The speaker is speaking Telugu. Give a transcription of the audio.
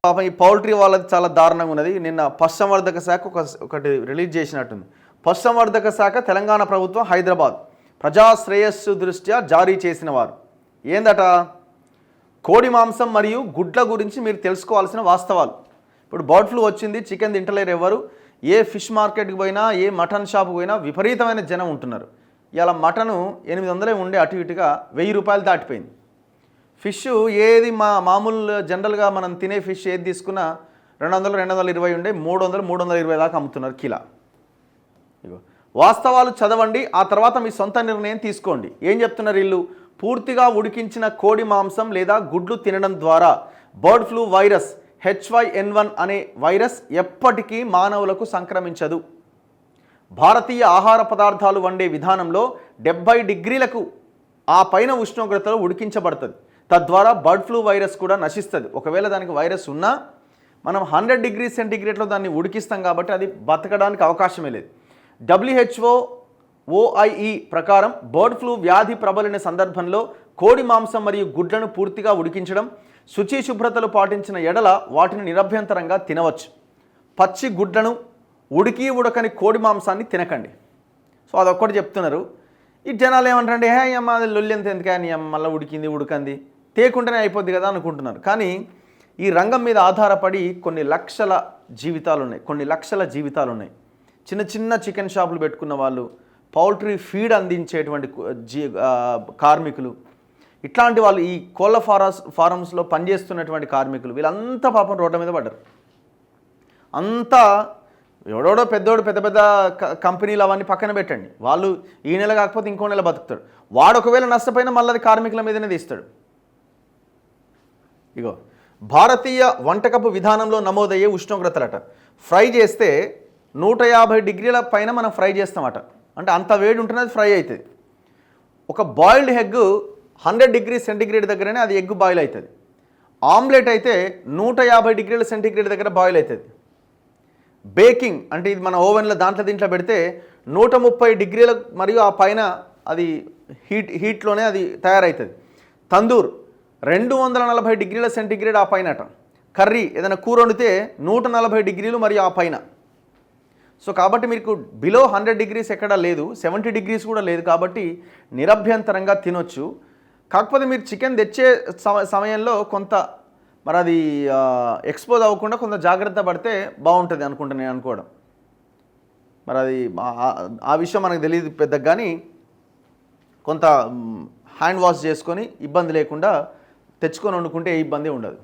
పాపం ఈ పౌల్ట్రీ వాళ్ళది చాలా దారుణంగా ఉన్నది. నిన్న పశుసంవర్ధక శాఖ ఒకటి రిలీజ్ చేసినట్టుంది. పశుసంవర్ధక శాఖ తెలంగాణ ప్రభుత్వం హైదరాబాద్ ప్రజా శ్రేయస్సు దృష్ట్యా జారీ చేసిన వారు ఏందట, కోడి మాంసం మరియు గుడ్ల గురించి మీరు తెలుసుకోవాల్సిన వాస్తవాలు. ఇప్పుడు బర్డ్ ఫ్లూ వచ్చింది, చికెన్ తింటలేరు ఎవరు. ఏ ఫిష్ మార్కెట్కి పోయినా, ఏ మటన్ షాప్కి పోయినా విపరీతమైన జనం ఉంటున్నారు. ఇలా మటను 800 ఉండే అటు ఇటుగా 1000 రూపాయలు దాటిపోయింది. ఫిష్ ఏది మామూలు జనరల్గా మనం తినే ఫిష్ ఏది తీసుకున్నా 200, 220 ఉండే 300, 320 దాకా అమ్ముతున్నారు కిలో. ఇగో వాస్తవాలు చదవండి, ఆ తర్వాత మీ సొంత నిర్ణయం తీసుకోండి. ఏం చెప్తున్నారు వీళ్ళు, పూర్తిగా ఉడికించిన కోడి మాంసం లేదా గుడ్లు తినడం ద్వారా బర్డ్ ఫ్లూ వైరస్ H1N1 అనే వైరస్ ఎప్పటికీ మానవులకు సంక్రమించదు. భారతీయ ఆహార పదార్థాలు వండే విధానంలో 70 డిగ్రీలకు ఆ పైన ఉష్ణోగ్రతలో ఉడికించబడుతుంది. తద్వారా బర్డ్ ఫ్లూ వైరస్ కూడా నశిస్తుంది. ఒకవేళ దానికి వైరస్ ఉన్నా మనం 100 డిగ్రీ సెంటీగ్రేడ్లో దాన్ని ఉడికిస్తాం కాబట్టి అది బతకడానికి అవకాశమే లేదు. WHO OIE ప్రకారం బర్డ్ ఫ్లూ వ్యాధి ప్రబలిన సందర్భంలో కోడి మాంసం మరియు గుడ్లను పూర్తిగా ఉడికించడం, శుచి శుభ్రతలు పాటించిన ఎడల వాటిని నిరభ్యంతరంగా తినవచ్చు. పచ్చి గుడ్లను, ఉడకని కోడి మాంసాన్ని తినకండి. సో అదొక్కటి చెప్తున్నారు. ఈ జనాలు ఏమంటారంటే, హే అమ్మ అది లొల్లి ఎంత ఎందుకని, మళ్ళీ ఉడికంది తేకుంటేనే అయిపోద్ది కదా అనుకుంటున్నారు. కానీ ఈ రంగం మీద ఆధారపడి కొన్ని లక్షల జీవితాలు ఉన్నాయి. చిన్న చిన్న చికెన్ షాపులు పెట్టుకున్న వాళ్ళు, పౌల్ట్రీ ఫీడ్ అందించేటువంటి కార్మికులు, ఇట్లాంటి వాళ్ళు, ఈ కోళ్ళ ఫారమ్స్లో పనిచేస్తున్నటువంటి కార్మికులు, వీళ్ళంతా పాపం రోడ్ల మీద పడ్డారు. అంతా ఎవడోడో పెద్ద పెద్ద కంపెనీలు అవన్నీ పక్కన పెట్టండి, వాళ్ళు ఈ నెల కాకపోతే ఇంకో నెల బతుకుతాడు. వాడు ఒకవేళ నష్టపోయినా మళ్ళీ అది కార్మికుల మీదనే తీస్తాడు. ఇగో భారతీయ వంటకపు విధానంలో నమోదయ్యే ఉష్ణోగ్రతలట, ఫ్రై చేస్తే 150 డిగ్రీల పైన మనం ఫ్రై చేస్తామట. అంటే అంత వేడి ఉంటుంది, అది ఫ్రై అవుతుంది. ఒక బాయిల్డ్ ఎగ్ 100 డిగ్రీ సెంటీగ్రేడ్ దగ్గరనే అది ఎగ్ బాయిల్ అవుతుంది. ఆమ్లెట్ అయితే 150 డిగ్రీల సెంటీగ్రేడ్ దగ్గర బాయిల్ అవుతుంది. బేకింగ్ అంటే ఇది మన ఓవెన్లో దీంట్లో పెడితే 130 డిగ్రీల మరియు ఆ పైన అది హీట్లోనే అది తయారవుతుంది. తందూర్ 240 డిగ్రీల సెంటీగ్రేడ్ ఆ పైనట. కర్రీ ఏదైనా కూర వండితే 140 డిగ్రీలు మరియు ఆ పైన. సో కాబట్టి మీకు బిలో 100 డిగ్రీస్ ఎక్కడా లేదు, 70 డిగ్రీస్ కూడా లేదు. కాబట్టి నిరభ్యంతరంగా తినొచ్చు. కాకపోతే మీరు చికెన్ తెచ్చే సమయంలో కొంత మరి అది ఎక్స్పోజ్ అవ్వకుండా కొంత జాగ్రత్త పడితే బాగుంటుంది నేను అనుకోవడం. మరి అది ఆ విషయం మనకు తెలియదు పెద్దగా, కానీ కొంత హ్యాండ్ వాష్ చేసుకొని ఇబ్బంది లేకుండా తెచ్చుకొని వండుకుంటే ఏ ఇబ్బంది ఉండదు.